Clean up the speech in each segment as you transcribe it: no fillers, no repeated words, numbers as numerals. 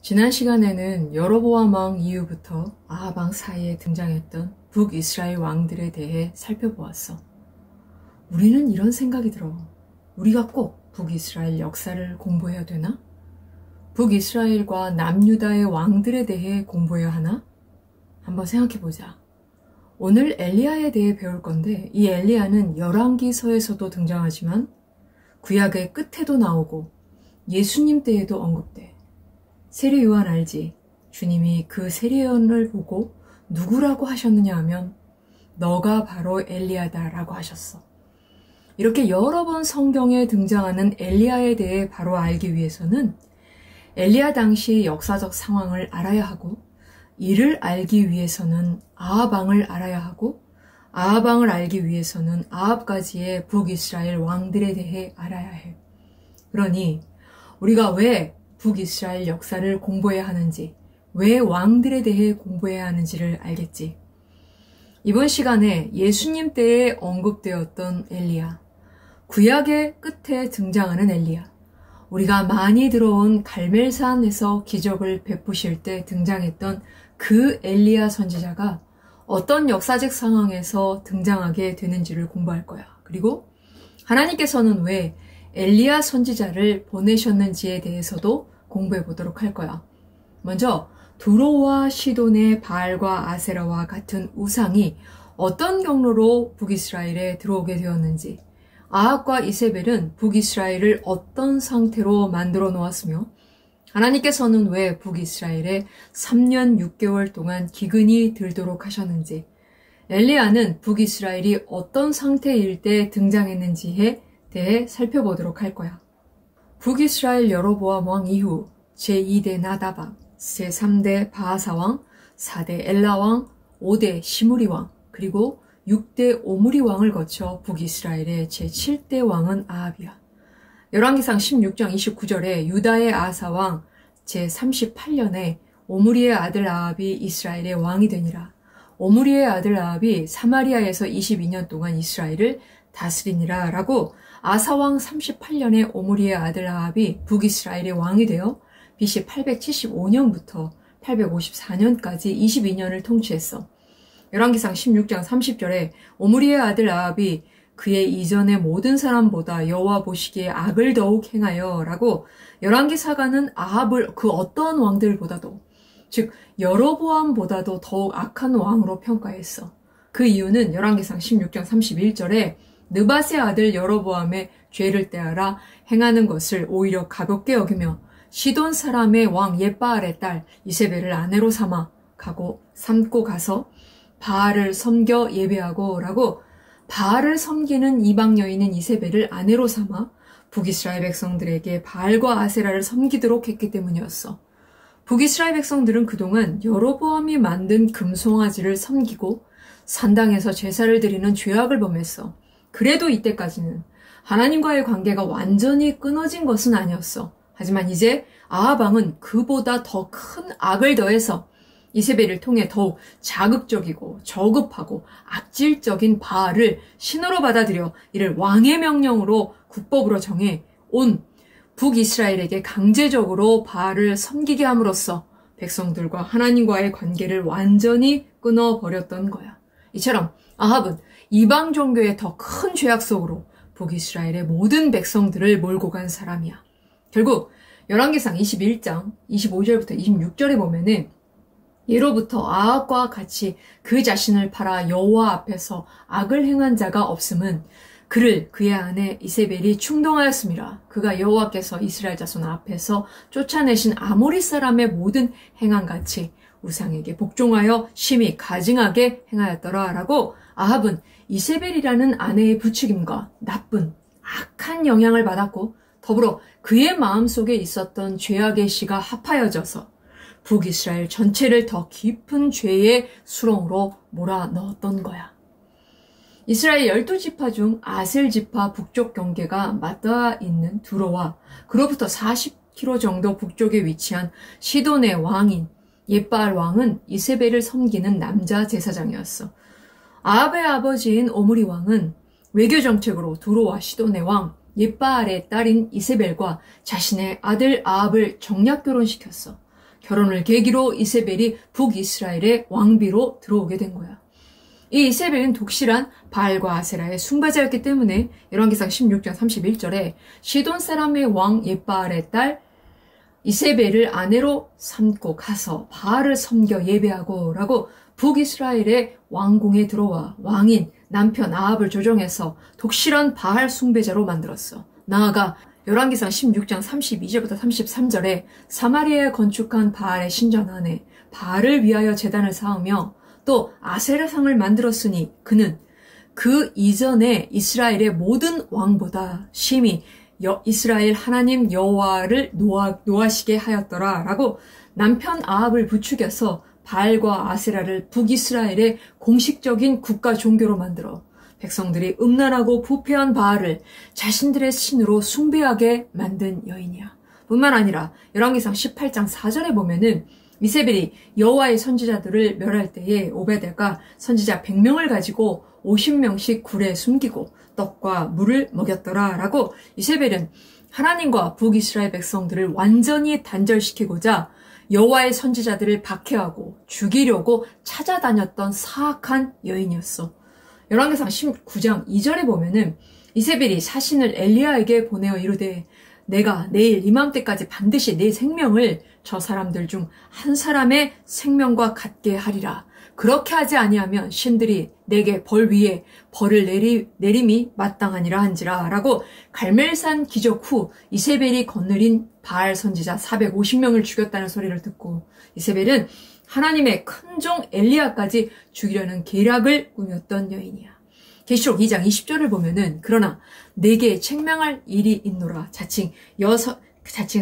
지난 시간에는 여로보암 왕 이후부터 아합 왕 사이에 등장했던 북이스라엘 왕들에 대해 살펴보았어. 우리는 이런 생각이 들어. 우리가 꼭 북이스라엘 역사를 공부해야 되나? 북이스라엘과 남유다의 왕들에 대해 공부해야 하나? 한번 생각해보자. 오늘 엘리야에 대해 배울 건데, 이 엘리야는 열왕기서에서도 등장하지만 구약의 끝에도 나오고 예수님 때에도 언급돼. 세례 요한 알지? 주님이 그 세례 요한을 보고 누구라고 하셨느냐 하면 너가 바로 엘리야다라고 하셨어. 이렇게 여러 번 성경에 등장하는 엘리야에 대해 바로 알기 위해서는 엘리야 당시의 역사적 상황을 알아야 하고, 이를 알기 위해서는 아합 왕을 알아야 하고, 아합 왕을 알기 위해서는 아합까지의 북이스라엘 왕들에 대해 알아야 해. 그러니 우리가 왜 북이스라엘 역사를 공부해야 하는지, 왜 왕들에 대해 공부해야 하는지를 알겠지. 이번 시간에 예수님 때에 언급되었던 엘리야, 구약의 끝에 등장하는 엘리야, 우리가 많이 들어온 갈멜산에서 기적을 베푸실 때 등장했던 그 엘리야 선지자가 어떤 역사적 상황에서 등장하게 되는지를 공부할 거야. 그리고 하나님께서는 왜 엘리야 선지자를 보내셨는지에 대해서도 공부해 보도록 할 거야. 먼저 두로와 시돈의 바알과 아세라와 같은 우상이 어떤 경로로 북이스라엘에 들어오게 되었는지, 아합과 이세벨은 북이스라엘을 어떤 상태로 만들어 놓았으며, 하나님께서는 왜 북이스라엘에 3년 6개월 동안 기근이 들도록 하셨는지, 엘리야는 북이스라엘이 어떤 상태일 때 등장했는지에 대해 살펴보도록 할 거야. 북이스라엘 여로보암 왕 이후 제2대 나다박, 제3대 바하사 왕, 4대 엘라 왕, 5대 시므리 왕, 그리고 6대 오므리 왕을 거쳐 북이스라엘의 제7대 왕은 아합이야. 열왕기상 16장 29절에 유다의 아사 왕 제38년에 오므리의 아들 아합이 이스라엘의 왕이 되니라. 오므리의 아들 아합이 사마리아에서 22년 동안 이스라엘을 다스리니라 라고, 아사왕 38년에 오므리의 아들 아합이 북이스라엘의 왕이 되어 BC 875년부터 854년까지 22년을 통치했어. 열왕기상 16장 30절에 오므리의 아들 아합이 그의 이전의 모든 사람보다 여호와 보시기에 악을 더욱 행하여 라고, 열왕기사가는 아합을 그 어떤 왕들보다도, 즉 여로보암보다도 더욱 악한 왕으로 평가했어. 그 이유는 열왕기상 16장 31절에 느밧의 아들 여로보암의 죄를 떼하라 행하는 것을 오히려 가볍게 여기며 시돈 사람의 왕 옙바알의 딸 이세벨을 아내로 삼고 가서 바알을 섬겨 예배하고 라고, 바알을 섬기는 이방 여인인 이세벨을 아내로 삼아 북이스라엘 백성들에게 바알과 아세라를 섬기도록 했기 때문이었어. 북이스라엘 백성들은 그동안 여로보암이 만든 금송아지를 섬기고 산당에서 제사를 드리는 죄악을 범했어. 그래도 이때까지는 하나님과의 관계가 완전히 끊어진 것은 아니었어. 하지만 이제 아합 왕은 그보다 더 큰 악을 더해서 이세벨을 통해 더욱 자극적이고 저급하고 악질적인 바알을 신으로 받아들여 이를 왕의 명령으로 국법으로 정해 온 북이스라엘에게 강제적으로 바알을 섬기게 함으로써 백성들과 하나님과의 관계를 완전히 끊어버렸던 거야. 이처럼 아합은 이방 종교의 더 큰 죄악 속으로 북이스라엘의 모든 백성들을 몰고 간 사람이야. 결국 열왕기상 21장 25절부터 26절에 보면은 예로부터 아합과 같이 그 자신을 팔아 여호와 앞에서 악을 행한 자가 없음은 그를 그의 아내 이세벨이 충동하였음이라. 그가 여호와께서 이스라엘 자손 앞에서 쫓아내신 아모리 사람의 모든 행함같이 우상에게 복종하여 심히 가증하게 행하였더라 라고, 아합은 이세벨이라는 아내의 부추김과 나쁜 악한 영향을 받았고, 더불어 그의 마음속에 있었던 죄악의 씨가 합하여져서 북이스라엘 전체를 더 깊은 죄의 수렁으로 몰아넣었던 거야. 이스라엘 12지파 중 아셀지파 북쪽 경계가 맞닿아 있는 두로와 그로부터 40km 정도 북쪽에 위치한 시돈의 왕인 옙바알 왕은 이세벨을 섬기는 남자 제사장이었어. 아합의 아버지인 오므리 왕은 외교 정책으로 두로와 시돈의 왕 옙바알의 딸인 이세벨과 자신의 아들 아합을 정략 결혼시켰어. 결혼을 계기로 이세벨이 북이스라엘의 왕비로 들어오게 된 거야. 이 이세벨은 독실한 바알과 아세라의 숭배자였기 때문에 열왕기상 16장 31절에 시돈 사람의 왕 옙바알의 딸 이세벨을 아내로 삼고 가서 바알을 섬겨 예배하고 라고 북이스라엘의 왕궁에 들어와 왕인 남편 아합을 조종해서 독실한 바알 숭배자로 만들었어. 나아가 열왕기상 16장 32절부터 33절에 사마리아에 건축한 바알의 신전 안에 바알을 위하여 제단을 쌓으며 또 아세라상을 만들었으니 그는 그 이전에 이스라엘의 모든 왕보다 심히 이스라엘 하나님 여호와를 노하시게 하였더라 라고 남편 아합을 부추겨서 바알과 아세라를 북이스라엘의 공식적인 국가 종교로 만들어 백성들이 음란하고 부패한 바알을 자신들의 신으로 숭배하게 만든 여인이야. 뿐만 아니라 열왕기상 18장 4절에 보면은 이세벨이 여호와의 선지자들을 멸할 때에 오베데가 선지자 100명을 가지고 50명씩 굴에 숨기고 떡과 물을 먹였더라 라고 이세벨은 하나님과 북이스라엘 백성들을 완전히 단절시키고자 여호와의 선지자들을 박해하고 죽이려고 찾아다녔던 사악한 여인이었어. 열왕기상 19장 2절에 보면은 이세벨이 사신을 엘리야에게 보내어 이르되 내가 내일 이맘때까지 반드시 내 생명을 저 사람들 중 한 사람의 생명과 같게 하리라. 그렇게 하지 아니하면 신들이 내게 벌 위에 벌을 내림이 마땅하니라 한지라 라고 갈멜산 기적 후 이세벨이 거느린 바알 선지자 450명을 죽였다는 소리를 듣고 이세벨은 하나님의 큰 종 엘리야까지 죽이려는 계략을 꾸몄던 여인이야. 계시록 2장 20절을 보면은 그러나 내게 책망할 일이 있노라. 자칭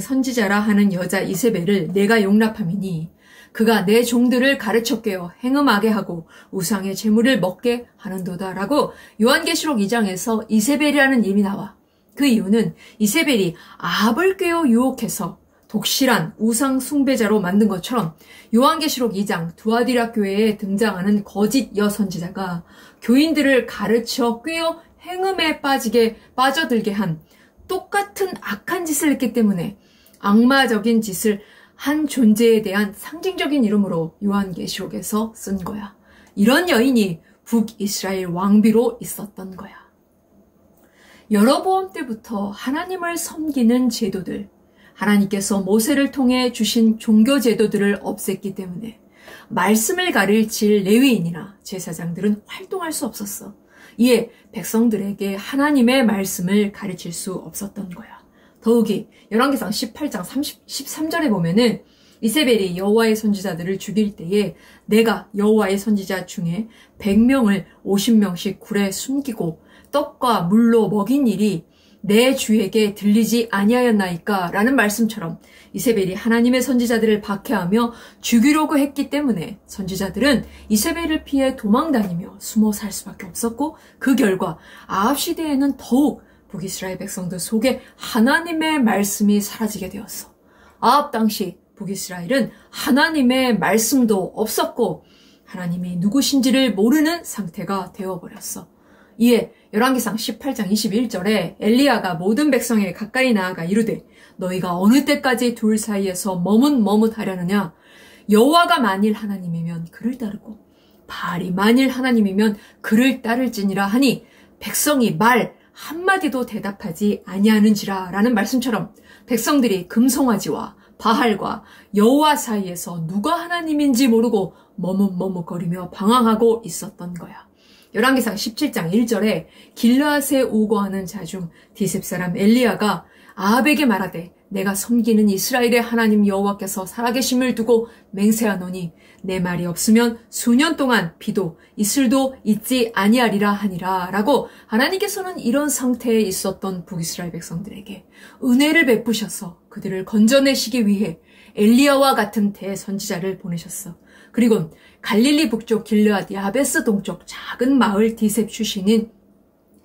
선지자라 하는 여자 이세벨을 내가 용납함이니 그가 내 종들을 가르쳐 깨어 행음하게 하고 우상의 제물을 먹게 하는도다 라고 요한계시록 2장에서 이세벨이라는 이름이 나와. 그 이유는 이세벨이 아합을 꿰어 유혹해서 독실한 우상 숭배자로 만든 것처럼 요한계시록 2장 두아디라 교회에 등장하는 거짓 여선지자가 교인들을 가르쳐 꿰어 행음에 빠져들게 한 똑같은 악한 짓을 했기 때문에 악마적인 짓을 한 존재에 대한 상징적인 이름으로 요한계시록에서 쓴 거야. 이런 여인이 북이스라엘 왕비로 있었던 거야. 여로보암 때부터 하나님을 섬기는 제도들, 하나님께서 모세를 통해 주신 종교 제도들을 없앴기 때문에 말씀을 가르칠 레위인이나 제사장들은 활동할 수 없었어. 이에 백성들에게 하나님의 말씀을 가르칠 수 없었던 거야. 더욱이 열왕기상 18장 13절에 보면은 이세벨이 여호와의 선지자들을 죽일 때에 내가 여호와의 선지자 중에 100명을 50명씩 굴에 숨기고 떡과 물로 먹인 일이 내 주에게 들리지 아니하였나이까 라는 말씀처럼 이세벨이 하나님의 선지자들을 박해하며 죽이려고 했기 때문에 선지자들은 이세벨을 피해 도망다니며 숨어 살 수밖에 없었고 그 결과 아합 시대에는 더욱 북이스라엘 백성들 속에 하나님의 말씀이 사라지게 되었어. 아합 당시 북이스라엘은 하나님의 말씀도 없었고 하나님이 누구신지를 모르는 상태가 되어버렸어. 이에 열왕기상 18장 21절에 엘리야가 모든 백성에게 가까이 나아가 이르되 너희가 어느 때까지 둘 사이에서 머뭇머뭇하려느냐. 여호와가 만일 하나님이면 그를 따르고 바알이 만일 하나님이면 그를 따를지니라 하니 백성이 말 한마디도 대답하지 아니하는지라 라는 말씀처럼 백성들이 금송아지와 바알과 여호와 사이에서 누가 하나님인지 모르고 머뭇머뭇거리며 방황하고 있었던 거야. 열왕기상 17장 1절에 길르앗에 우거하는 자 중 디셉 사람 엘리야가 아합에게 말하되 내가 섬기는 이스라엘의 하나님 여호와께서 살아계심을 두고 맹세하노니 내 말이 없으면 수년 동안 비도 이슬도 있지 아니하리라 하니라 라고 하나님께서는 이런 상태에 있었던 북이스라엘 백성들에게 은혜를 베푸셔서 그들을 건져내시기 위해 엘리야와 같은 대선지자를 보내셨어. 그리고 갈릴리 북쪽 길르앗 야베스 동쪽 작은 마을 디셉 출신인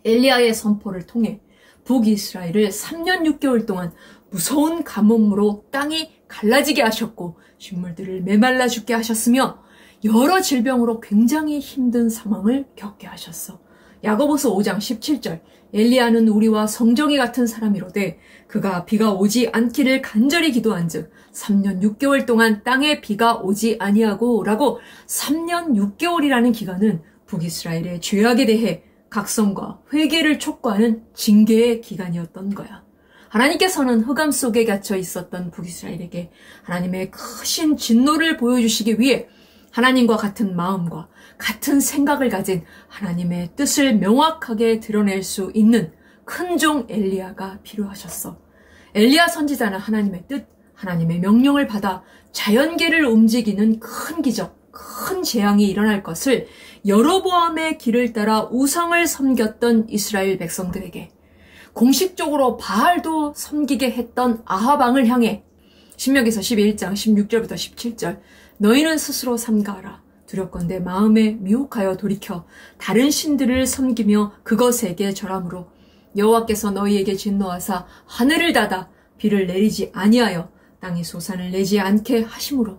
엘리야의 선포를 통해 북이스라엘을 3년 6개월 동안 무서운 가뭄으로 땅이 갈라지게 하셨고 식물들을 메말라 죽게 하셨으며 여러 질병으로 굉장히 힘든 상황을 겪게 하셨어. 야고보서 5장 17절 엘리야는 우리와 성정이 같은 사람이로되 그가 비가 오지 않기를 간절히 기도한즉 3년 6개월 동안 땅에 비가 오지 아니하고 라고 3년 6개월이라는 기간은 북이스라엘의 죄악에 대해 각성과 회개를 촉구하는 징계의 기간이었던 거야. 하나님께서는 흑암 속에 갇혀 있었던 북이스라엘에게 하나님의 크신 진노를 보여주시기 위해 하나님과 같은 마음과 같은 생각을 가진 하나님의 뜻을 명확하게 드러낼 수 있는 큰 종 엘리야가 필요하셨어. 엘리야 선지자는 하나님의 뜻, 하나님의 명령을 받아 자연계를 움직이는 큰 기적, 큰 재앙이 일어날 것을 여로보암의 길을 따라 우상을 섬겼던 이스라엘 백성들에게 공식적으로 바알도 섬기게 했던 아합 왕을 향해 신명기서 11장 16절부터 17절 너희는 스스로 삼가하라. 두렵건대 마음에 미혹하여 돌이켜 다른 신들을 섬기며 그것에게 절함으로 여호와께서 너희에게 진노하사 하늘을 닫아 비를 내리지 아니하여 땅이 소산을 내지 않게 하심으로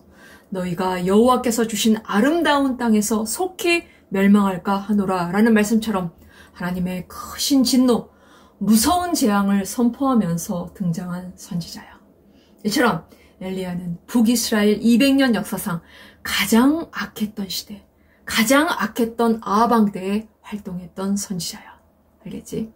너희가 여호와께서 주신 아름다운 땅에서 속히 멸망할까 하노라 라는 말씀처럼 하나님의 크신 진노, 무서운 재앙을 선포하면서 등장한 선지자야. 이처럼 엘리야는 북이스라엘 200년 역사상 가장 악했던 시대, 가장 악했던 아합 왕 때에 활동했던 선지자야. 알겠지?